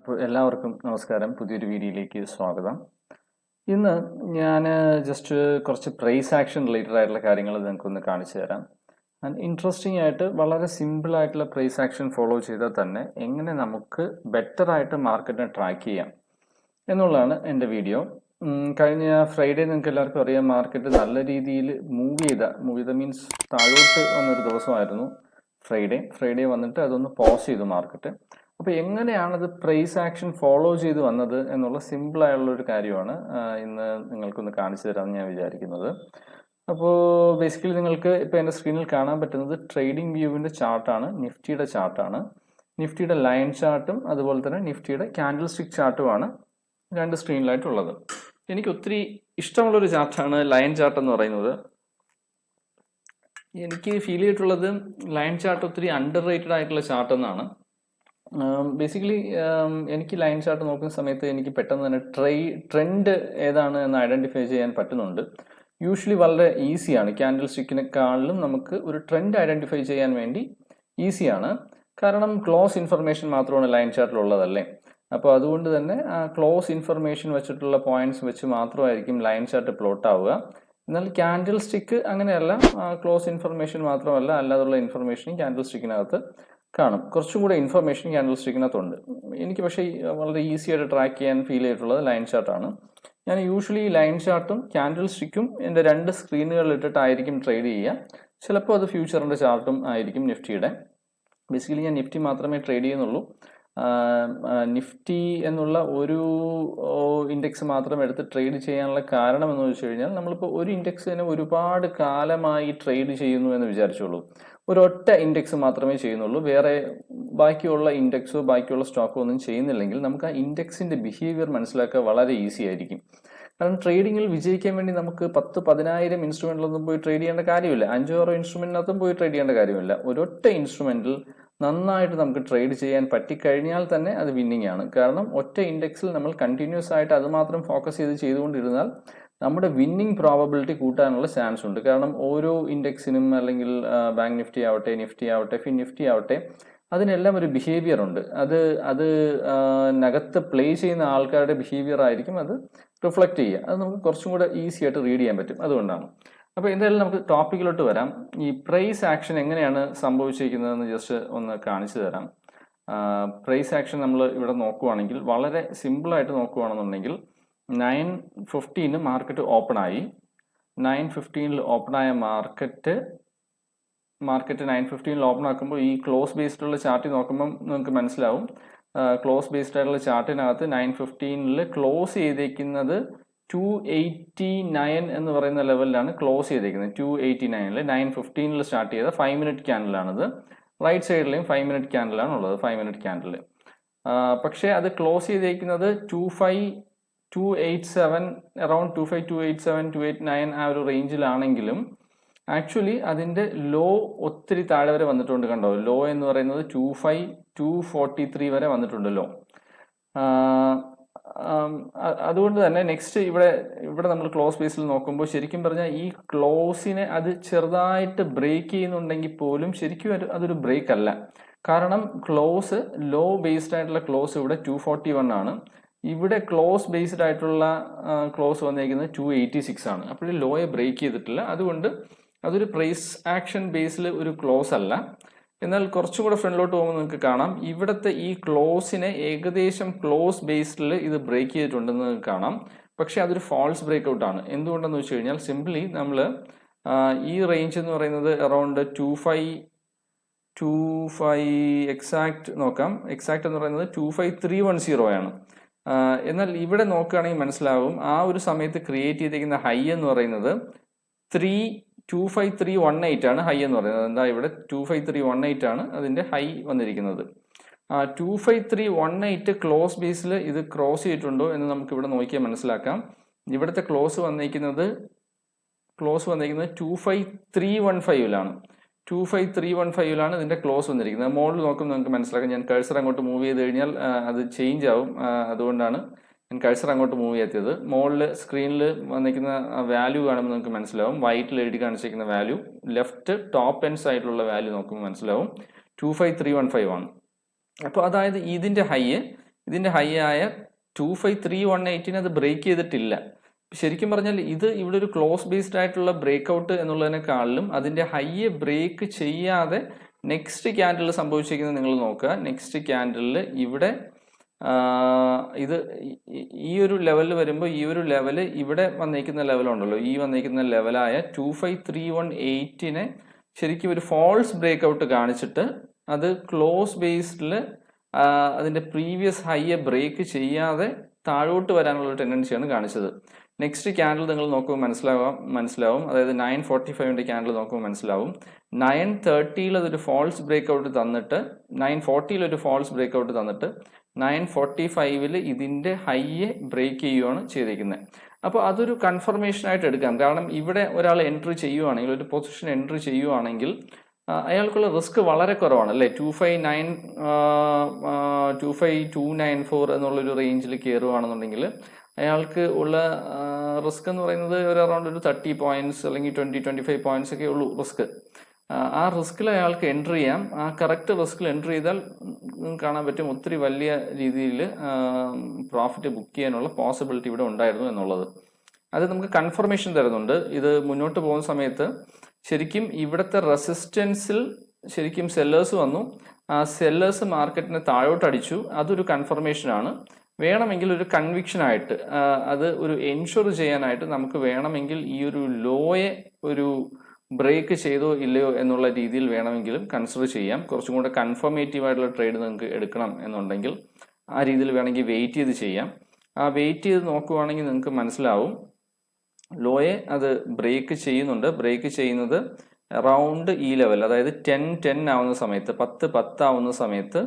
അപ്പോൾ എല്ലാവർക്കും നമസ്കാരം. പുതിയൊരു വീഡിയോയിലേക്ക് സ്വാഗതം. ഇന്ന് ഞാൻ ജസ്റ്റ് കുറച്ച് പ്രൈസ് ആക്ഷൻ റിലേറ്റഡ് ആയിട്ടുള്ള കാര്യങ്ങൾ നിങ്ങൾക്കൊന്ന് കാണിച്ചു തരാം. ആൻഡ് ഇൻട്രസ്റ്റിംഗ് ആയിട്ട് വളരെ സിമ്പിൾ ആയിട്ടുള്ള പ്രൈസ് ആക്ഷൻ ഫോളോ ചെയ്താൽ തന്നെ എങ്ങനെ നമുക്ക് ബെറ്റർ ആയിട്ട് മാർക്കറ്റിനെ ട്രാക്ക് ചെയ്യാം എന്നുള്ളതാണ് എൻ്റെ വീഡിയോ. കഴിഞ്ഞ ഫ്രൈഡേ നിങ്ങൾക്ക് എല്ലാവർക്കും അറിയാം, മാർക്കറ്റ് നല്ല രീതിയിൽ മൂവ് ചെയ്ത മീൻസ് താഴോട്ട് വന്നൊരു ദിവസമായിരുന്നു ഫ്രൈഡേ വന്നിട്ട് അതൊന്ന് പോസ് ചെയ്തു മാർക്കറ്റ്. അപ്പോൾ എങ്ങനെയാണത് പ്രൈസ് ആക്ഷൻ ഫോളോ ചെയ്ത് വന്നത് എന്നുള്ള സിമ്പിളായുള്ള ഒരു കാര്യമാണ് ഇന്ന് നിങ്ങൾക്കൊന്ന് കാണിച്ചു തരാമെന്ന് ഞാൻ വിചാരിക്കുന്നത്. അപ്പോൾ ബേസിക്കലി നിങ്ങൾക്ക് ഇപ്പോൾ എൻ്റെ സ്ക്രീനിൽ കാണാൻ പറ്റുന്നത് ട്രേഡിംഗ് വ്യൂവിൻ്റെ ചാർട്ടാണ്, നിഫ്റ്റിയുടെ ചാർട്ടാണ്. നിഫ്റ്റിയുടെ ലൈൻ ചാർട്ടും അതുപോലെ തന്നെ നിഫ്റ്റിയുടെ ക്യാൻഡിൽ സ്റ്റിക്ക് ചാർട്ടുമാണ് രണ്ട് സ്ക്രീനിലായിട്ടുള്ളത്. എനിക്ക് ഒത്തിരി ഇഷ്ടമുള്ളൊരു ചാർട്ടാണ് ലൈൻ ചാർട്ട് എന്ന് പറയുന്നത്. എനിക്ക് ഫീൽ ചെയ്തിട്ടുള്ളത് ലൈൻ ചാർട്ട് ഒത്തിരി അണ്ടർ റേറ്റഡ് ആയിട്ടുള്ള ചാർട്ട് എന്നാണ്. ബേസിക്കലി എനിക്ക് ലൈൻ ചാർട്ട് നോക്കുന്ന സമയത്ത് എനിക്ക് പെട്ടെന്ന് തന്നെ ട്രെൻഡ് ഏതാണ് എന്ന് ഐഡൻറ്റിഫൈ ചെയ്യാൻ പറ്റുന്നുണ്ട്. യൂഷ്വലി വളരെ ഈസിയാണ്. ക്യാൻഡിൽ സ്റ്റിക്കിനെക്കാളിലും നമുക്ക് ഒരു ട്രെൻഡ് ഐഡൻറ്റിഫൈ ചെയ്യാൻ വേണ്ടി ഈസിയാണ്. കാരണം ക്ലോസ് ഇൻഫർമേഷൻ മാത്രമാണ് ലൈൻ ചാർട്ടിലുള്ളതല്ലേ. അപ്പോൾ അതുകൊണ്ട് തന്നെ ആ ക്ലോസ് ഇൻഫർമേഷൻ വെച്ചിട്ടുള്ള പോയിന്റ്സ് വെച്ച് മാത്രമായിരിക്കും ലൈൻ ചാർട്ട് പ്ലോട്ട് ആവുക. എന്നാൽ ക്യാൻഡിൽ സ്റ്റിക്ക് അങ്ങനെയല്ല, ക്ലോസ് ഇൻഫർമേഷൻ മാത്രമല്ല, അല്ലാതുള്ള ഇൻഫർമേഷനും ക്യാൻഡിൽ സ്റ്റിക്കിനകത്ത് കാണും. കുറച്ചും കൂടെ ഇൻഫർമേഷൻ ക്യാൻഡിൽ സ്റ്റിക്കിനകത്തുണ്ട്. എനിക്ക് പക്ഷേ വളരെ ഈസി ആയിട്ട് ട്രാക്ക് ചെയ്യാൻ ഫീൽ ചെയ്തിട്ടുള്ളത് ലൈൻ ചാർട്ടാണ്. ഞാൻ യൂഷ്വലി ലൈൻ ചാർട്ടും ക്യാൻഡിൽ സ്റ്റിക്കും എൻ്റെ രണ്ട് സ്ക്രീനുകളിൽ ഇട്ടിട്ടായിരിക്കും ട്രേഡ് ചെയ്യുക. ചിലപ്പോൾ അത് ഫ്യൂച്ചറിൻ്റെ ചാർട്ടും ആയിരിക്കും നിഫ്റ്റിയുടെ. ബേസിക്കലി ഞാൻ നിഫ്റ്റി മാത്രമേ ട്രേഡ് ചെയ്യുന്നുള്ളൂ. നിഫ്റ്റി എന്നുള്ള ഒരു ഇൻഡെക്സ് മാത്രം എടുത്ത് ട്രേഡ് ചെയ്യാനുള്ള കാരണം എന്ന് വെച്ച് കഴിഞ്ഞാൽ, നമ്മളിപ്പോൾ ഒരു ഇൻഡെക്സിനെ ഒരുപാട് കാലമായി ട്രേഡ് ചെയ്യുന്നു എന്ന് വിചാരിച്ചോളൂ. ഒരൊറ്റ ഇൻഡെക്സ് മാത്രമേ ചെയ്യുന്നുള്ളൂ, വേറെ ബാക്കിയുള്ള ഇൻഡെക്സോ ബാക്കിയുള്ള സ്റ്റോക്കോ ഒന്നും ചെയ്യുന്നില്ലെങ്കിൽ നമുക്ക് ആ ഇൻഡെക്സിൻ്റെ ബിഹേവിയർ മനസ്സിലാക്കുക വളരെ ഈസി ആയിരിക്കും. കാരണം ട്രേഡിങ്ങിൽ വിജയിക്കാൻ വേണ്ടി നമുക്ക് 10,000 ഇൻസ്ട്രുമെന്റിലൊന്നും പോയി ട്രേഡ് ചെയ്യേണ്ട കാര്യമില്ല. 5-6 ഇൻസ്ട്രുമെന്റിനകത്തും പോയി ട്രേഡ് ചെയ്യേണ്ട കാര്യമില്ല. ഒരൊറ്റ ഇൻസ്ട്രുമെന്റിൽ നന്നായിട്ട് നമുക്ക് ട്രേഡ് ചെയ്യാൻ പറ്റിക്കഴിഞ്ഞാൽ തന്നെ അത് വിന്നിങ് ആണ്. കാരണം ഒറ്റ ഇൻഡെക്സിൽ നമ്മൾ കണ്ടിന്യൂസ് ആയിട്ട് അത് മാത്രം ഫോക്കസ് ചെയ്തുകൊണ്ടിരുന്നാൽ നമ്മുടെ വിന്നിങ് പ്രോബബിലിറ്റി കൂട്ടാനുള്ള ചാൻസ് ഉണ്ട്. കാരണം ഓരോ ഇൻഡെക്സിനും, അല്ലെങ്കിൽ ബാങ്ക് നിഫ്റ്റി ആവട്ടെ ഫിൻ നിഫ്റ്റി ആവട്ടെ, അതിനെല്ലാം ഒരു ബിഹേവിയർ ഉണ്ട്. അത് നകത്ത് പ്ലേ ചെയ്യുന്ന ആൾക്കാരുടെ ബിഹേവിയർ ആയിരിക്കും അത് റിഫ്ലക്റ്റ് ചെയ്യുക. അത് നമുക്ക് കുറച്ചും കൂടെ ഈസി ആയിട്ട് റീഡ് ചെയ്യാൻ പറ്റും. അതുകൊണ്ടാണ്. അപ്പോൾ എന്തായാലും നമുക്ക് ടോപ്പിക്കിലോട്ട് വരാം. ഈ പ്രൈസ് ആക്ഷൻ എങ്ങനെയാണ് സംഭവിച്ചിരിക്കുന്നതെന്ന് ജസ്റ്റ് ഒന്ന് കാണിച്ചു തരാം. പ്രൈസ് ആക്ഷൻ നമ്മൾ ഇവിടെ നോക്കുവാണെങ്കിൽ, വളരെ സിമ്പിളായിട്ട് നോക്കുകയാണെന്നുണ്ടെങ്കിൽ, 9:15 മാർക്കറ്റ് ഓപ്പൺ ആയി. 9:15 ഓപ്പൺ ആയ മാർക്കറ്റ് 9:15 ഓപ്പൺ ആക്കുമ്പോൾ ഈ ക്ലോസ് ബേസ്ഡുള്ള ചാർട്ടിൽ നോക്കുമ്പോൾ നിങ്ങൾക്ക് മനസ്സിലാവും. ക്ലോസ് ബേസ്ഡ് ആയിട്ടുള്ള ചാർട്ടിനകത്ത് 9:15 ക്ലോസ് ചെയ്തേക്കുന്നത് 289 എന്ന് പറയുന്ന ലെവലിലാണ് ക്ലോസ് ചെയ്തേക്കുന്നത്. 289 9:15 സ്റ്റാർട്ട് ചെയ്ത 5 മിനിറ്റ് ക്യാൻഡിലാണിത്. റൈറ്റ് സൈഡിലെയും 5 മിനിറ്റ് ക്യാൻഡിലാണ് ഉള്ളത്. 5 മിനിറ്റ് ക്യാൻഡിൽ. പക്ഷേ അത് ക്ലോസ് ചെയ്തേക്കുന്നത് 25287, അറൌണ്ട് 25287 289 ആ ഒരു റേഞ്ചിലാണെങ്കിലും ആക്ച്വലി അതിൻ്റെ ലോ ഒത്തിരി താഴെ വരെ വന്നിട്ടുണ്ട്. കണ്ടോ, ലോ എന്ന് പറയുന്നത് 25243 വരെ വന്നിട്ടുണ്ട് ലോ. അതുകൊണ്ട് തന്നെ നെക്സ്റ്റ് ഇവിടെ നമ്മൾ ക്ലോസ് ബേസിൽ നോക്കുമ്പോൾ ശരിക്കും പറഞ്ഞാൽ ഈ ക്ലോസിനെ അത് ചെറുതായിട്ട് ബ്രേക്ക് ചെയ്യുന്നുണ്ടെങ്കിൽ പോലും ശരിക്കും അതൊരു ബ്രേക്ക് അല്ല. കാരണം ക്ലോസ് ലോ ബേസ്ഡ് ആയിട്ടുള്ള ക്ലോസ് ഇവിടെ 241 ആണ്. ഇവിടെ ക്ലോസ് ബേസ്ഡ് ആയിട്ടുള്ള ക്ലോസ് വന്നിരിക്കുന്നത് 286 ആണ്. അപ്പോൾ ലോയെ ബ്രേക്ക് ചെയ്തിട്ടില്ല. അതുകൊണ്ട് അതൊരു പ്രൈസ് ആക്ഷൻ ബേസിൽ ഒരു ക്ലോസ് അല്ല. എന്നാൽ കുറച്ചുകൂടെ ഫ്രണ്ടിലോട്ട് പോകുമ്പോൾ നിങ്ങൾക്ക് കാണാം, ഇവിടുത്തെ ഈ ക്ലോസിനെ ഏകദേശം ക്ലോസ് ബേസ്ഡിൽ ഇത് ബ്രേക്ക് ചെയ്തിട്ടുണ്ടെന്ന് കാണാം. പക്ഷെ അതൊരു ഫാൾസ് ബ്രേക്ക് ഔട്ട് ആണ്. എന്തുകൊണ്ടെന്ന് വെച്ച് കഴിഞ്ഞാൽ, സിംപ്ലി നമ്മൾ ഈ റേഞ്ച് എന്ന് പറയുന്നത് അറൌണ്ട് 25 എക്സാക്ട് നോക്കാം. എക്സാക്ട് എന്ന് പറയുന്നത് 25310 ആണ്. എന്നാൽ ഇവിടെ നോക്കുകയാണെങ്കിൽ മനസ്സിലാവും, ആ ഒരു സമയത്ത് ക്രിയേറ്റ് ചെയ്തിരിക്കുന്ന ഹൈ എന്ന് പറയുന്നത് 25318 ആണ് ഹൈ എന്ന് പറയുന്നത്. എന്താ, ഇവിടെ 25318 ആണ് അതിൻ്റെ ഹൈ വന്നിരിക്കുന്നത്. 25318 ക്ലോസ് ബേസിൽ ഇത് ക്രോസ് ചെയ്തിട്ടുണ്ടോ എന്ന് നമുക്ക് ഇവിടെ നോക്കിയാൽ മനസ്സിലാക്കാം. ഇവിടുത്തെ ക്ലോസ് വന്നിരിക്കുന്നത് 25315 25315 ഇതിൻ്റെ ക്ലോസ് വന്നിരിക്കുന്നത്. മോളിൽ നോക്കുമ്പോൾ നിങ്ങൾക്ക് മനസ്സിലാക്കാം. ഞാൻ കഴ്സർ അങ്ങോട്ട് മൂവ് ചെയ്ത് കഴിഞ്ഞാൽ അത് ചേഞ്ച് ആവും. അതുകൊണ്ടാണ് ഞാൻ കഴ്സർ അങ്ങോട്ട് മൂവ് ചെയ്യാത്തത്. മുകളിൽ സ്ക്രീനിൽ വന്നിരിക്കുന്ന വാല്യൂ കാണുമ്പോൾ നിങ്ങൾക്ക് മനസ്സിലാവും. വൈറ്റിൽ എഴുതി കാണിച്ചിരിക്കുന്ന വാല്യൂ, ലെഫ്റ്റ് ടോപ്പ് എൻഡ് സൈഡിലുള്ള വാല്യൂ നോക്കുമ്പോൾ മനസ്സിലാവും 25315 ആണ്. അപ്പോൾ അതായത് ഇതിൻ്റെ ഹൈ ഇതിൻ്റെ ഹൈ ആയ 25318 അത് ബ്രേക്ക് ചെയ്തിട്ടില്ല. ശരിക്കും പറഞ്ഞാൽ ഇത് ഇവിടെ ഒരു ക്ലോസ് ബേസ്ഡ് ആയിട്ടുള്ള ബ്രേക്ക് ഔട്ട് എന്നുള്ളതിനേക്കാളിലും അതിൻ്റെ ഹൈയെ ബ്രേക്ക് ചെയ്യാതെ നെക്സ്റ്റ് ക്യാൻഡിൽ സംഭവിച്ചിരിക്കുന്നത് നിങ്ങൾ നോക്കുക. നെക്സ്റ്റ് ക്യാൻഡിലിൽ ഇവിടെ ഇത് ഈ ഒരു ലെവലിൽ വരുമ്പോൾ ഈ ഒരു ലെവല് ഇവിടെ വന്നിരിക്കുന്ന ലെവലുണ്ടല്ലോ, ഈ വന്നിരിക്കുന്ന ലെവലായ 25318 ശരിക്കും ഒരു ഫോൾസ് ബ്രേക്ക് ഔട്ട് കാണിച്ചിട്ട് അത് ക്ലോസ് ബേസ്ഡിൽ അതിൻ്റെ പ്രീവിയസ് ഹൈയെ ബ്രേക്ക് ചെയ്യാതെ താഴോട്ട് വരാനുള്ള ടെൻഡൻസിയാണ് കാണിച്ചത്. നെക്സ്റ്റ് ക്യാൻഡിൽ നിങ്ങൾ നോക്കുമ്പോൾ മനസ്സിലാവും. അതായത് 945 ക്യാൻഡിൽ നോക്കുമ്പോൾ മനസ്സിലാവും. 930 അതൊരു ഫോൾസ് ബ്രേക്ക് ഔട്ട് തന്നിട്ട് 940 ഒരു ഫോൾസ് ബ്രേക്ക് ഔട്ട് തന്നിട്ട് 945 ഇതിൻ്റെ ഹൈയെ ബ്രേക്ക് ചെയ്യുകയാണ് ചെയ്തിരിക്കുന്നത്. അപ്പോൾ അതൊരു കൺഫർമേഷൻ ആയിട്ട് എടുക്കാം. കാരണം ഇവിടെ ഒരാൾ എൻട്രി ചെയ്യുവാണെങ്കിൽ, ഒരു പൊസിഷൻ എൻട്രി ചെയ്യുവാണെങ്കിൽ അയാൾക്കുള്ള റിസ്ക് വളരെ കുറവാണ് അല്ലേ. 25294 എന്നുള്ളൊരു റേഞ്ചിൽ കയറുകയാണെന്നുണ്ടെങ്കിൽ അയാൾക്ക് ഉള്ള റിസ്ക് എന്ന് പറയുന്നത് ഒരു അറൗണ്ട് ഒരു 30 പോയിന്റ്സ് അല്ലെങ്കിൽ 20-25 പോയിന്റ്സ് ഒക്കെ ഉള്ളൂ റിസ്ക്. ആ റിസ്കിൽ അയാൾക്ക് എൻട്രി ചെയ്യാം. ആ കറക്റ്റ് റിസ്കിൽ എൻട്രി ചെയ്താൽ കാണാൻ പറ്റും ഒത്തിരി വലിയ രീതിയിൽ പ്രോഫിറ്റ് ബുക്ക് ചെയ്യാനുള്ള പോസിബിലിറ്റി ഇവിടെ ഉണ്ടായിരുന്നു എന്നുള്ളത്. അത് നമുക്ക് കൺഫർമേഷൻ തരുന്നുണ്ട്. ഇത് മുന്നോട്ട് പോകുന്ന സമയത്ത് ശരിക്കും ഇവിടുത്തെ റെസിസ്റ്റൻസിൽ ശരിക്കും സെല്ലേഴ്സ് വന്നു. ആ സെല്ലേഴ്സ് മാർക്കറ്റിനെ താഴോട്ട് അടിച്ചു. അതൊരു കൺഫർമേഷനാണ്. വേണമെങ്കിൽ ഒരു കൺവിക്ഷനായിട്ട് അത് ഒരു എൻഷുർ ചെയ്യാനായിട്ട് നമുക്ക് വേണമെങ്കിൽ ഈ ഒരു ലോയെ ഒരു ബ്രേക്ക് ചെയ്തോ ഇല്ലയോ എന്നുള്ള രീതിയിൽ വേണമെങ്കിലും കൺസിഡർ ചെയ്യാം. കുറച്ചും കൂടെ കൺഫർമേറ്റീവ് ആയിട്ടുള്ള ട്രേഡ് നിങ്ങൾക്ക് എടുക്കണം എന്നുണ്ടെങ്കിൽ ആ രീതിയിൽ വേണമെങ്കിൽ വെയിറ്റ് ചെയ്ത് ചെയ്യാം. ആ വെയിറ്റ് ചെയ്ത് നോക്കുവാണെങ്കിൽ നിങ്ങൾക്ക് മനസ്സിലാവും ലോയെ അത് ബ്രേക്ക് ചെയ്യുന്നുണ്ട്. ബ്രേക്ക് ചെയ്യുന്നത് അറൗണ്ട് ഈ ലെവൽ, അതായത് 10-10 ആവുന്ന സമയത്ത്, 10-10 ആവുന്ന സമയത്ത്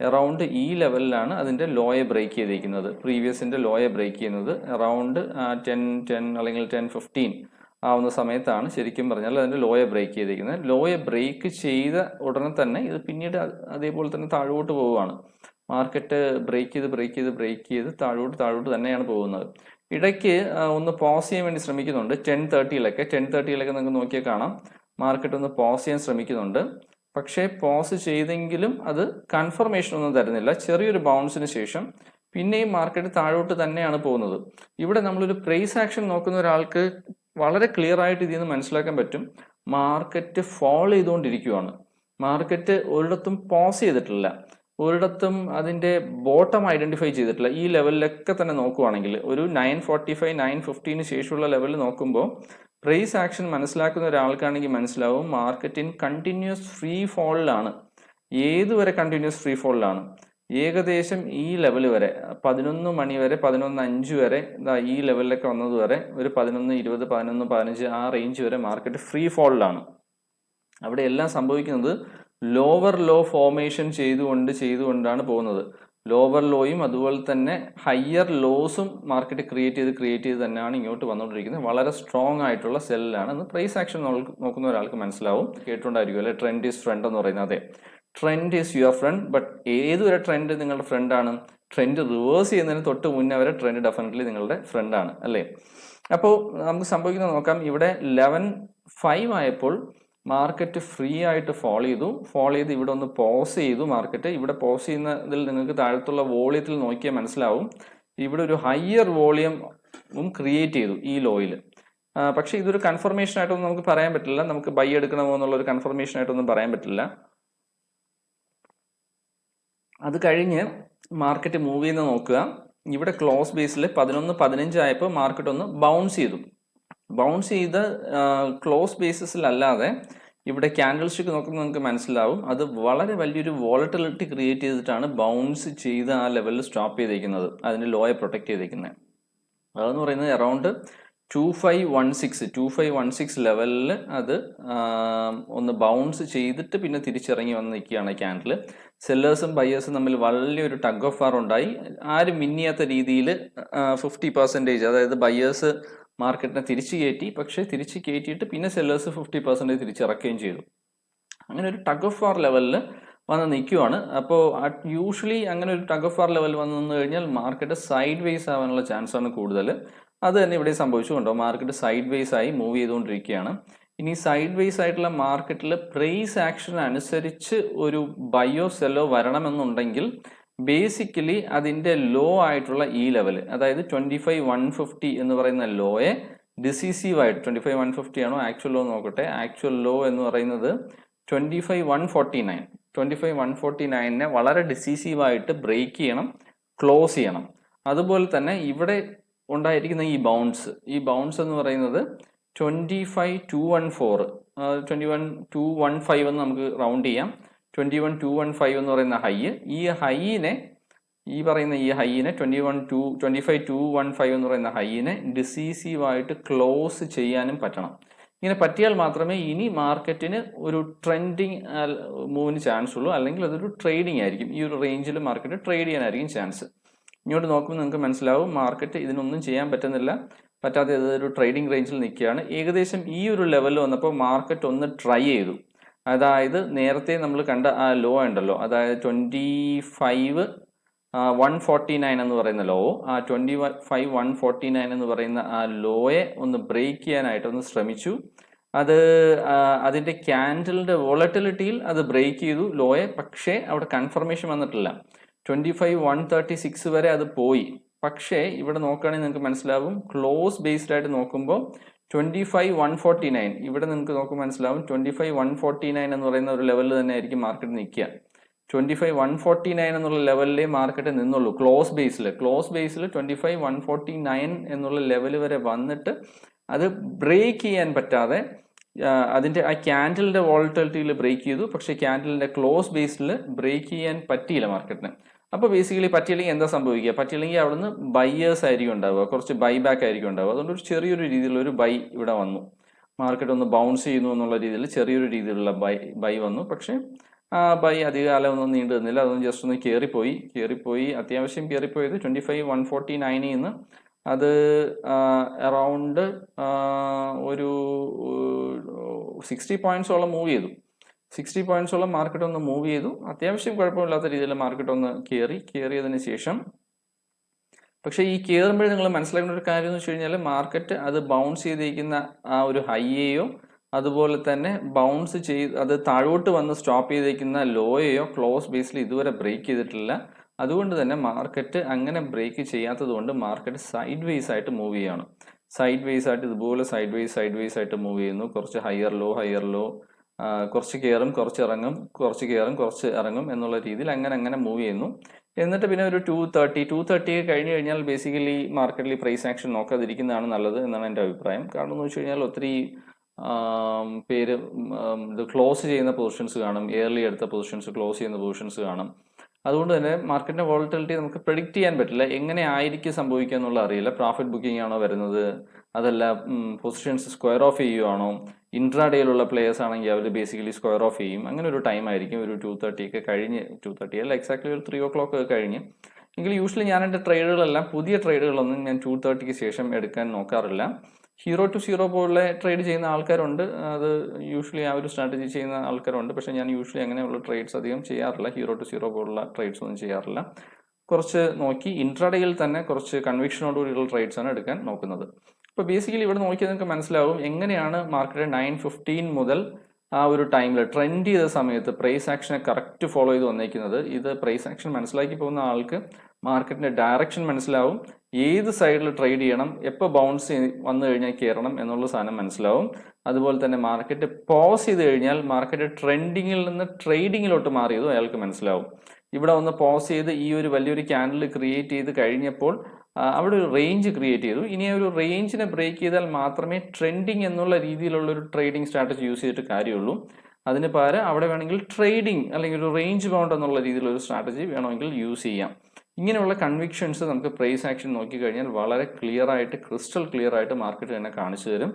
അറൗണ്ട് ഈ ലെവലിലാണ് അതിൻ്റെ ലോയെ ബ്രേക്ക് ചെയ്തിരിക്കുന്നത്. പ്രീവിയസിൻ്റെ ലോയെ ബ്രേക്ക് ചെയ്യുന്നത് അറൗണ്ട് 10-10 അല്ലെങ്കിൽ 10-15 ആവുന്ന സമയത്താണ് ശരിക്കും പറഞ്ഞാൽ അതിൻ്റെ ലോയെ ബ്രേക്ക് ചെയ്തിരിക്കുന്നത്. ലോയെ ബ്രേക്ക് ചെയ്ത ഉടനെ തന്നെ ഇത് പിന്നീട് അതേപോലെ തന്നെ താഴോട്ട് പോവുകയാണ്. മാർക്കറ്റ് ബ്രേക്ക് ചെയ്ത് താഴോട്ട് തന്നെയാണ് പോകുന്നത്. ഇടയ്ക്ക് ഒന്ന് പോസ് ചെയ്യാൻ വേണ്ടി ശ്രമിക്കുന്നുണ്ട്. 1030 നിങ്ങൾക്ക് നോക്കിയാൽ കാണാം മാർക്കറ്റ് ഒന്ന് പോസ് ചെയ്യാൻ ശ്രമിക്കുന്നുണ്ട്. പക്ഷേ പോസ് ചെയ്തെങ്കിലും അത് കൺഫർമേഷൻ ഒന്നും തരുന്നില്ല. ചെറിയൊരു ബൗൺസിന് ശേഷം പിന്നെയും മാർക്കറ്റ് താഴോട്ട് തന്നെയാണ് പോകുന്നത്. ഇവിടെ നമ്മളൊരു പ്രൈസ് ആക്ഷൻ നോക്കുന്ന ഒരാൾക്ക് വളരെ ക്ലിയർ ആയിട്ട് ഇതിൽ നിന്ന് മനസ്സിലാക്കാൻ പറ്റും മാർക്കറ്റ് ഫോൾ ചെയ്തുകൊണ്ടിരിക്കുകയാണ്. മാർക്കറ്റ് ഒരിടത്തും പോസ് ചെയ്തിട്ടില്ല, ഒരിടത്തും അതിൻ്റെ ബോട്ടം ഐഡന്റിഫൈ ചെയ്തിട്ടില്ല. ഈ ലെവലിലൊക്കെ തന്നെ നോക്കുവാണെങ്കിൽ ഒരു 945-950 ശേഷമുള്ള ലെവലിൽ നോക്കുമ്പോൾ പ്രൈസ് ആക്ഷൻ മനസ്സിലാക്കുന്ന ഒരാൾക്കാണെങ്കിൽ മനസ്സിലാവും മാർക്കറ്റ് ഇൻ കണ്ടിന്യൂസ് ഫ്രീ ഫോളിലാണ്. ഏതുവരെ കണ്ടിന്യൂസ് ഫ്രീ ഫോളിലാണ്? ഏകദേശം ഈ ലെവൽ വരെ 11 മണി വരെ 11:05 വരെ ഈ ലെവലിലൊക്കെ വന്നത് വരെ ഒരു 11:20 11:15 ആ റേഞ്ച് വരെ മാർക്കറ്റ് ഫ്രീ ഫോളിലാണ്. അവിടെ എല്ലാം സംഭവിക്കുന്നത് ലോവർ ലോ ഫോർമേഷൻ ചെയ്തുകൊണ്ടാണ് പോകുന്നത്. ലോവർ ലോയും അതുപോലെ തന്നെ ഹയർ ലോസും മാർക്കറ്റ് ക്രിയേറ്റ് ചെയ്ത് തന്നെയാണ് ഇങ്ങോട്ട് വന്നുകൊണ്ടിരിക്കുന്നത്. വളരെ സ്ട്രോങ് ആയിട്ടുള്ള സെല്ലാണ്. എന്ന് പ്രൈസ് ആക്ഷൻ നോക്കുന്ന ഒരാൾക്ക് മനസ്സിലാവും. കേട്ടുകൊണ്ടായിരിക്കും അല്ലെ ട്രെൻഡ് ഈസ് ഫ്രണ്ട് എന്ന് പറയുന്നത്. അതെ, trend is your friend. But ഏതൊരു ട്രെൻഡ് നിങ്ങളുടെ ഫ്രണ്ടാണ്? ട്രെൻഡ് റിവേഴ്സ് ചെയ്യുന്നതിന് തൊട്ട് മുന്നേ വരെ ട്രെൻഡ് ഡെഫിനറ്റ്ലി നിങ്ങളുടെ ഫ്രണ്ടാണ് അല്ലേ. അപ്പോൾ നമുക്ക് സംഭവിക്കുന്നത് നോക്കാം. ഇവിടെ 11:05 ആയപ്പോൾ മാർക്കറ്റ് ഫ്രീ ആയിട്ട് ഫോൾ ചെയ്ത് ഇവിടെ ഒന്ന് പോസ് ചെയ്തു. മാർക്കറ്റ് ഇവിടെ പോസ് ചെയ്യുന്നതിൽ നിങ്ങൾക്ക് താഴത്തുള്ള വോളിയത്തിൽ നോക്കിയാൽ മനസ്സിലാവും ഇവിടെ ഒരു ഹയർ വോളിയം ക്രിയേറ്റ് ചെയ്തു ഈ ലോയിൽ. പക്ഷെ ഇതൊരു കൺഫർമേഷൻ ആയിട്ടൊന്നും നമുക്ക് പറയാൻ പറ്റില്ല. നമുക്ക് ബൈ എടുക്കണമോ എന്നുള്ള ഒരു കൺഫർമേഷൻ ആയിട്ടൊന്നും പറയാൻ പറ്റില്ല. അത് കഴിഞ്ഞ് മാർക്കറ്റ് മൂവ് ചെയ്യുന്ന നോക്കുക. ഇവിടെ ക്ലോസ് ബേസിൽ 11:15 ആയപ്പോൾ മാർക്കറ്റ് ഒന്ന് ബൗൺസ് ചെയ്ത് ക്ലോസ് ബേസിസിലല്ലാതെ ഇവിടെ ക്യാൻഡിൽ സ്റ്റിക്ക് നോക്കുമ്പോൾ നിങ്ങൾക്ക് മനസ്സിലാവും അത് വളരെ വലിയൊരു വോളറ്റിലിറ്റി ക്രിയേറ്റ് ചെയ്തിട്ടാണ് ബൗൺസ് ചെയ്ത് ആ ലെവലിൽ സ്റ്റോപ്പ് ചെയ്തിരിക്കുന്നത്, അതിൻ്റെ ലോയെ പ്രൊട്ടക്ട് ചെയ്തിരിക്കുന്നത്. അതെന്ന് പറയുന്നത് അറൗണ്ട് 2516 ലെവലിൽ അത് ഒന്ന് ബൗൺസ് ചെയ്തിട്ട് പിന്നെ തിരിച്ചിറങ്ങി വന്ന് നിൽക്കുകയാണ് ക്യാൻഡിൽ. സെല്ലേഴ്സും ബയേഴ്സും തമ്മിൽ വലിയൊരു ടഗ് ഓഫ് വാർ ഉണ്ടായി. ആരും മിന്നിയാത്ത രീതിയിൽ 50%, അതായത് ബയേഴ്സ് മാർക്കറ്റിനെ തിരിച്ചു കയറ്റിയിട്ട് പിന്നെ സെല്ലേഴ്സ് 50% തിരിച്ചിറക്കുകയും ചെയ്തു. അങ്ങനെ ഒരു ടഗ് ഓഫ് വാർ ലെവലിൽ വന്ന് നിൽക്കുവാണ്. അപ്പോൾ യൂഷ്വലി അങ്ങനെ ഒരു ടഗ് ഓഫ് വാർ ലെവൽ വന്ന് നിന്ന് കഴിഞ്ഞാൽ മാർക്കറ്റ് സൈഡ് വേസ് ആവാനുള്ള ചാൻസാണ് കൂടുതൽ. അത് തന്നെ ഇവിടെ സംഭവിച്ചുകൊണ്ടോ മാർക്കറ്റ് സൈഡ് വേസ് ആയി മൂവ് ചെയ്തുകൊണ്ടിരിക്കുകയാണ്. ഇനി സൈഡ് വേസ് ആയിട്ടുള്ള മാർക്കറ്റിൽ പ്രൈസ് ആക്ഷൻ അനുസരിച്ച് ഒരു ബയോ സെല്ലോ വരണമെന്നുണ്ടെങ്കിൽ ബേസിക്കലി അതിൻ്റെ ലോ ആയിട്ടുള്ള ഈ ലെവൽ, അതായത് 25,150 എന്ന് പറയുന്ന ലോയെ ഡിസിസീവ് ആയിട്ട്, 25,150 ആണോ ആക്ച്വൽ ലോ നോക്കട്ടെ, ആക്ച്വൽ ലോ എന്ന് പറയുന്നത് 25,149. 25,149നെ വളരെ ഡിസിസീവായിട്ട് ബ്രേക്ക് ചെയ്യണം, ക്ലോസ് ചെയ്യണം. അതുപോലെ തന്നെ ഇവിടെ ഉണ്ടായിരിക്കുന്ന ഈ ബൗൺസ് എന്ന് പറയുന്നത് 25,214, 21,215 എന്ന് നമുക്ക് റൗണ്ട് ചെയ്യാം. 21,215 എന്ന് പറയുന്ന ഹൈ, ഈ ഹൈനെ 25,215 എന്ന് പറയുന്ന ഹൈനെ ഡിസിസീവായിട്ട് ക്ലോസ് ചെയ്യാനും പറ്റണം. ഇങ്ങനെ പറ്റിയാൽ മാത്രമേ ഇനി മാർക്കറ്റിന് ഒരു ട്രെൻഡിങ് മൂവിന് ചാൻസ് ഉള്ളൂ, അല്ലെങ്കിൽ അതൊരു ട്രേഡിംഗ് ആയിരിക്കും. ഈ ഒരു റേഞ്ചിൽ മാർക്കറ്റ് ട്രേഡ് ചെയ്യാനായിരിക്കും ചാൻസ്. ഇങ്ങോട്ട് നോക്കുമ്പോൾ നിങ്ങൾക്ക് മനസ്സിലാവും മാർക്കറ്റ് ഇതിനൊന്നും ചെയ്യാൻ പറ്റുന്നില്ല, പറ്റാതെ ഇതൊരു ട്രേഡിംഗ് റേഞ്ചിൽ നിൽക്കുകയാണ്. ഏകദേശം ഈ ഒരു ലെവലിൽ വന്നപ്പോൾ മാർക്കറ്റ് ഒന്ന് ട്രൈ ചെയ്തു. അതായത് നേരത്തെ നമ്മൾ കണ്ട ആ ലോ ഉണ്ടല്ലോ, അതായത് 25,149 എന്ന് പറയുന്ന ലോ, ആ 25,149 എന്ന് പറയുന്ന ആ ലോയെ ഒന്ന് ബ്രേക്ക് ചെയ്യാനായിട്ട് ഒന്ന് ശ്രമിച്ചു. അതിൻ്റെ ക്യാൻഡലിൻ്റെ വോളറ്റിലിറ്റിയിൽ അത് ബ്രേക്ക് ചെയ്തു ലോയെ, പക്ഷേ അവിടെ കൺഫർമേഷൻ വന്നിട്ടില്ല. 25,136 വരെ അത് പോയി. പക്ഷേ ഇവിടെ നോക്കുകയാണെങ്കിൽ നിങ്ങൾക്ക് മനസ്സിലാവും, ക്ലോസ് ബേസ്ഡ് ആയിട്ട് നോക്കുമ്പോൾ 25,149 ഇവിടെ നിങ്ങൾക്ക് നോക്കുമ്പോൾ മനസ്സിലാവും 25,149 എന്ന് പറയുന്ന ഒരു ലെവലിൽ തന്നെ ആയിരിക്കും മാർക്കറ്റ് നിൽക്കുക. 25,149 എന്നുള്ള ലെവലിലേ മാർക്കറ്റ് നിന്നുള്ളൂ ക്ലോസ് ബേസിൽ 25,149 എന്നുള്ള ലെവൽ വരെ വന്നിട്ട് അത് ബ്രേക്ക് ചെയ്യാൻ പറ്റാതെ അതിൻ്റെ ആ ക്യാൻഡലിൻ്റെ വോളറ്റിലിറ്റിയിൽ ബ്രേക്ക് ചെയ്തു. പക്ഷേ ക്യാൻഡലിൻ്റെ ക്ലോസ് ബേസിൽ ബ്രേക്ക് ചെയ്യാൻ പറ്റിയില്ല മാർക്കറ്റിന്. അപ്പോൾ ബേസിക്കലി പറ്റിയില്ലെങ്കിൽ എന്താ സംഭവിക്കുക? പറ്റിയില്ലെങ്കിൽ അവിടുന്ന് ബൈയേഴ്സ് ആയിരിക്കും ഉണ്ടാവുക, കുറച്ച് ബൈ ബാക്ക് ആയിരിക്കും ഉണ്ടാവുക. അതുകൊണ്ട് ഒരു ചെറിയൊരു രീതിയിലൊരു ബൈ ഇവിടെ വന്നു, മാർക്കറ്റ് ഒന്ന് ബൗൺസ് ചെയ്യുന്നു എന്നുള്ള രീതിയിൽ ചെറിയൊരു രീതിയിലുള്ള ബൈ വന്നു. പക്ഷേ ആ ബൈ അധികകാലം ഒന്നും നീണ്ടു നിന്നില്ല, അതൊന്നും ജസ്റ്റ് ഒന്ന് കയറിപ്പോയി. അത്യാവശ്യം കയറിപ്പോയത് 25,149 നിന്ന് അത് അറൗണ്ട് ഒരു 60 പോയിന്റ്സോളം മൂവ് ചെയ്തു. 60 പോയിന്റ്സോളം മാർക്കറ്റ് ഒന്ന് മൂവ് ചെയ്തു. അത്യാവശ്യം കുഴപ്പമില്ലാത്ത രീതിയിൽ മാർക്കറ്റ് ഒന്ന് കയറിയതിന് ശേഷം, പക്ഷേ ഈ കയറുമ്പോൾ നിങ്ങൾ മനസ്സിലാക്കുന്ന ഒരു കാര്യം എന്ന് വെച്ച് കഴിഞ്ഞാൽ മാർക്കറ്റ് അത് ബൗൺസ് ചെയ്തിരിക്കുന്ന ആ ഒരു ഹൈയെയോ അതുപോലെ തന്നെ ബൗൺസ് ചെയ്ത് അത് താഴോട്ട് വന്ന് സ്റ്റോപ്പ് ചെയ്തിരിക്കുന്ന ലോയെയോ ക്ലോസ് ബേസിൽ ഇതുവരെ ബ്രേക്ക് ചെയ്തിട്ടില്ല. അതുകൊണ്ട് തന്നെ മാർക്കറ്റ് അങ്ങനെ ബ്രേക്ക് ചെയ്യാത്തത് കൊണ്ട് മാർക്കറ്റ് സൈഡ് വേസ് ആയിട്ട് മൂവ് ചെയ്യാണ്. സൈഡ് വേസ് ആയിട്ട് ഇതുപോലെ സൈഡ് വേസ് ആയിട്ട് മൂവ് ചെയ്യുന്നു. കുറച്ച് ഹയർ ലോ, കുറച്ച് കയറും കുറച്ച് ഇറങ്ങും, കുറച്ച് കയറും കുറച്ച് ഇറങ്ങും എന്നുള്ള രീതിയിൽ അങ്ങനെ മൂവ് ചെയ്യുന്നു. എന്നിട്ട് പിന്നെ ഒരു 230 കഴിഞ്ഞ് കഴിഞ്ഞാൽ ബേസിക്കലി മാർക്കറ്റിൽ പ്രൈസ് ആക്ഷൻ നോക്കാതിരിക്കുന്നതാണ് നല്ലത് എന്നാണ് എൻ്റെ അഭിപ്രായം. കാരണം എന്ന് വെച്ച് കഴിഞ്ഞാൽ ഒത്തിരി പേര് ഇത് ക്ലോസ് ചെയ്യുന്ന പൊസിഷൻസ് കാണും, ഇയർലി എടുത്ത പൊസിഷൻസ് ക്ലോസ് ചെയ്യുന്ന പൊസിഷൻസ് കാണും. അതുകൊണ്ട് തന്നെ മാർക്കറ്റിന്റെ വോളറ്റിലിറ്റി നമുക്ക് പ്രെഡിക്റ്റ് ചെയ്യാൻ പറ്റില്ല, എങ്ങനെ ആയിരിക്കും സംഭവിക്കുക എന്നുള്ള അറിയില്ല. പ്രോഫിറ്റ് ബുക്കിംഗ് ആണോ വരുന്നത്, അതല്ല പൊസിഷൻസ് സ്ക്വയർ ഓഫ് ചെയ്യുവാണോ, ഇൻട്രാഡേയിലുള്ള പ്ലേയേഴ്സ് ആണെങ്കിൽ അവർ ബേസിക്കലി സ്ക്വയർ ഓഫ് ചെയ്യും. അങ്ങനെ ഒരു ടൈം ആയിരിക്കും ഒരു 2:30 ഒക്കെ കഴിഞ്ഞ്, 2:30 അല്ല എക്സാക്ട്ലി ഒരു 3 o'clock ഒക്കെ കഴിഞ്ഞ്. എങ്കിൽ യൂഷ്വലി ഞാൻ എൻ്റെ ട്രേഡുകളെല്ലാം പുതിയ ട്രേഡുകളൊന്നും ഞാൻ 2:30 ശേഷം എടുക്കാൻ നോക്കാറില്ല. ഹീറോ ടു സീറോ പോലുള്ള ട്രേഡ് ചെയ്യുന്ന ആൾക്കാരുണ്ട്, അത് യൂഷ്വലി ആ ഒരു സ്ട്രാറ്റജി ചെയ്യുന്ന ആൾക്കാരുണ്ട്. പക്ഷേ ഞാൻ യൂഷ്വലി അങ്ങനെയുള്ള ട്രേഡ്സ് അധികം ചെയ്യാറില്ല, ഹീറോ ടു സീറോ പോലുള്ള ട്രേഡ്സ് ഒന്നും ചെയ്യാറില്ല. കുറച്ച് നോക്കി ഇൻട്രാഡേയിൽ തന്നെ കുറച്ച് കൺവിക്ഷനോടുകൂടിയുള്ള ട്രേഡ്സ് ആണ് എടുക്കാൻ നോക്കുന്നത്. ഇപ്പോൾ ബേസിക്കലി ഇവിടെ നോക്കിയാൽ നിങ്ങൾക്ക് മനസ്സിലാവും എങ്ങനെയാണ് മാർക്കറ്റ് 9:15 മുതൽ ആ ഒരു ടൈമിൽ ട്രെൻഡ് ചെയ്ത സമയത്ത് പ്രൈസ് ആക്ഷനെ കറക്റ്റ് ഫോളോ ചെയ്ത് വന്നേക്കുന്നത്. ഇത് പ്രൈസ് ആക്ഷൻ മനസ്സിലാക്കി പോകുന്ന ആൾക്ക് മാർക്കറ്റിന്റെ ഡയറക്ഷൻ മനസ്സിലാവും, ഏത് സൈഡിൽ ട്രേഡ് ചെയ്യണം, എപ്പോൾ ബൗൺസ് വന്നു കഴിഞ്ഞാൽ കയറണം എന്നുള്ള സാധനം മനസ്സിലാവും. അതുപോലെ തന്നെ മാർക്കറ്റ് പോസ് ചെയ്ത് കഴിഞ്ഞാൽ മാർക്കറ്റ് ട്രെൻഡിങ്ങിൽ നിന്ന് ട്രേഡിങ്ങിലോട്ട് മാറിയതും അയാൾക്ക് മനസ്സിലാവും. ഇവിടെ ഒന്ന് പോസ് ചെയ്ത് ഈ ഒരു വലിയൊരു ക്യാൻഡിൽ ക്രിയേറ്റ് ചെയ്ത് കഴിഞ്ഞപ്പോൾ അവിടെ ഒരു റേഞ്ച് ക്രിയേറ്റ് ചെയ്തു. ഇനി ഒരു റേഞ്ചിനെ ബ്രേക്ക് ചെയ്താൽ മാത്രമേ ട്രെൻഡിങ് എന്നുള്ള രീതിയിലുള്ള ഒരു ട്രേഡിംഗ് സ്ട്രാറ്റജി യൂസ് ചെയ്തിട്ട് കാര്യമുള്ളൂ. അതിന് പകരം അവിടെ വേണമെങ്കിൽ ട്രേഡിംഗ് അല്ലെങ്കിൽ ഒരു റേഞ്ച് ബൗണ്ട് എന്നുള്ള രീതിയിലുള്ള ഒരു സ്ട്രാറ്റജി വേണമെങ്കിൽ യൂസ് ചെയ്യാം. ഇങ്ങനെയുള്ള കൺവിക്ഷൻസ് നമുക്ക് പ്രൈസ് ആക്ഷൻ നോക്കിക്കഴിഞ്ഞാൽ വളരെ ക്രിസ്റ്റൽ ക്ലിയർ ആയിട്ട് മാർക്കറ്റ് തന്നെ കാണിച്ചു തരും.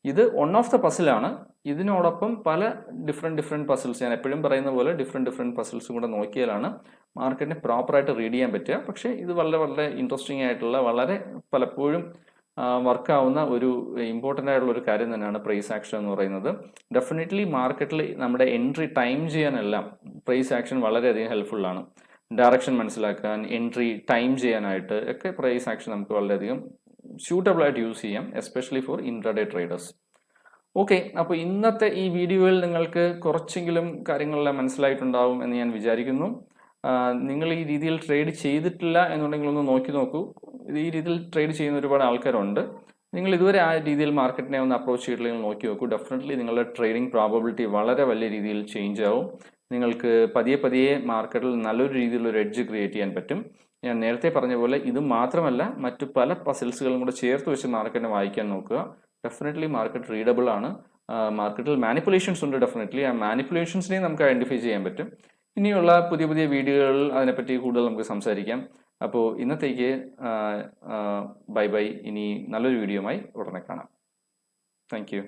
ഇത് വൺ ഓഫ് ദ പസിലാണ്. ഇതിനോടൊപ്പം പല ഡിഫറെൻറ്റ് പസിൽസ്, ഞാൻ എപ്പോഴും പറയുന്ന പോലെ ഡിഫറെൻറ്റ് പസിൽസും കൂടെ നോക്കിയാലാണ് മാർക്കറ്റിനെ പ്രോപ്പറായിട്ട് റീഡ് ചെയ്യാൻ പറ്റുക. പക്ഷേ ഇത് വളരെ ഇൻട്രസ്റ്റിംഗ് ആയിട്ടുള്ള, വളരെ പലപ്പോഴും വർക്കാവുന്ന ഒരു ഇമ്പോർട്ടൻ്റ് ആയിട്ടുള്ള ഒരു കാര്യം തന്നെയാണ് പ്രൈസ് ആക്ഷൻ എന്ന് പറയുന്നത്. ഡെഫിനറ്റ്ലി മാർക്കറ്റിൽ നമ്മുടെ എൻട്രി ടൈം ചെയ്യാനെല്ലാം പ്രൈസ് ആക്ഷൻ വളരെയധികം ഹെൽപ്ഫുള്ളാണ്. ഡയറക്ഷൻ മനസ്സിലാക്കാൻ, എൻട്രി ടൈം ചെയ്യാനായിട്ട് ഒക്കെ പ്രൈസ് ആക്ഷൻ നമുക്ക് വളരെയധികം സ്യൂട്ടബിൾ ആയിട്ട് യൂസ് ചെയ്യാം, especially for intraday traders. Okay, അപ്പോൾ ഇന്നത്തെ ഈ വീഡിയോയിൽ നിങ്ങൾക്ക് കുറച്ചെങ്കിലും കാര്യങ്ങളെല്ലാം മനസ്സിലായിട്ടുണ്ടാവും എന്ന് ഞാൻ വിചാരിക്കുന്നു. നിങ്ങൾ ഈ രീതിയിൽ ട്രേഡ് ചെയ്തിട്ടില്ല എന്നുണ്ടെങ്കിൽ ഒന്ന് നോക്കി നോക്കൂ. ഈ രീതിയിൽ ട്രേഡ് ചെയ്യുന്ന ഒരുപാട് ആൾക്കാരുണ്ട്. നിങ്ങൾ ഇതുവരെ ആ രീതിയിൽ മാർക്കറ്റിനെ ഒന്ന് അപ്രോച്ച് ചെയ്തിട്ടില്ലെങ്കിൽ നോക്കി നോക്കൂ. ഡെഫിനറ്റ്ലി നിങ്ങളുടെ ട്രേഡിംഗ് പ്രോബബിലിറ്റി വളരെ വലിയ രീതിയിൽ ചേഞ്ച് ആവും. നിങ്ങൾക്ക് പതിയെ പതിയെ മാർക്കറ്റിൽ നല്ലൊരു രീതിയിലുള്ള ഒരു എഡ്ജ് ക്രിയേറ്റ് ചെയ്യാൻ പറ്റും. ഞാൻ നേരത്തെ പറഞ്ഞ പോലെ ഇത് മാത്രമല്ല, മറ്റു പല പസിൽസുകളും കൂടെ ചേർത്ത് വെച്ച് മാർക്കറ്റിനെ വായിക്കാൻ നോക്കുക. ഡെഫിനറ്റ്ലി മാർക്കറ്റ് റീഡബിൾ ആണ്. മാർക്കറ്റിൽ മാനിപ്പുലേഷൻസ് ഉണ്ട്. ഡെഫിനറ്റ്ലി ആ മാനിപ്പുലേഷൻസിനെ നമുക്ക് ഐഡന്റിഫൈ ചെയ്യാൻ പറ്റും. ഇനിയുള്ള പുതിയ പുതിയ വീഡിയോകളിൽ അതിനെപ്പറ്റി കൂടുതൽ നമുക്ക് സംസാരിക്കാം. അപ്പോൾ ഇന്നത്തേക്ക് ബൈ ബൈ. ഇനി നല്ലൊരു വീഡിയോയുമായി ഉടനെ കാണാം. Thank you.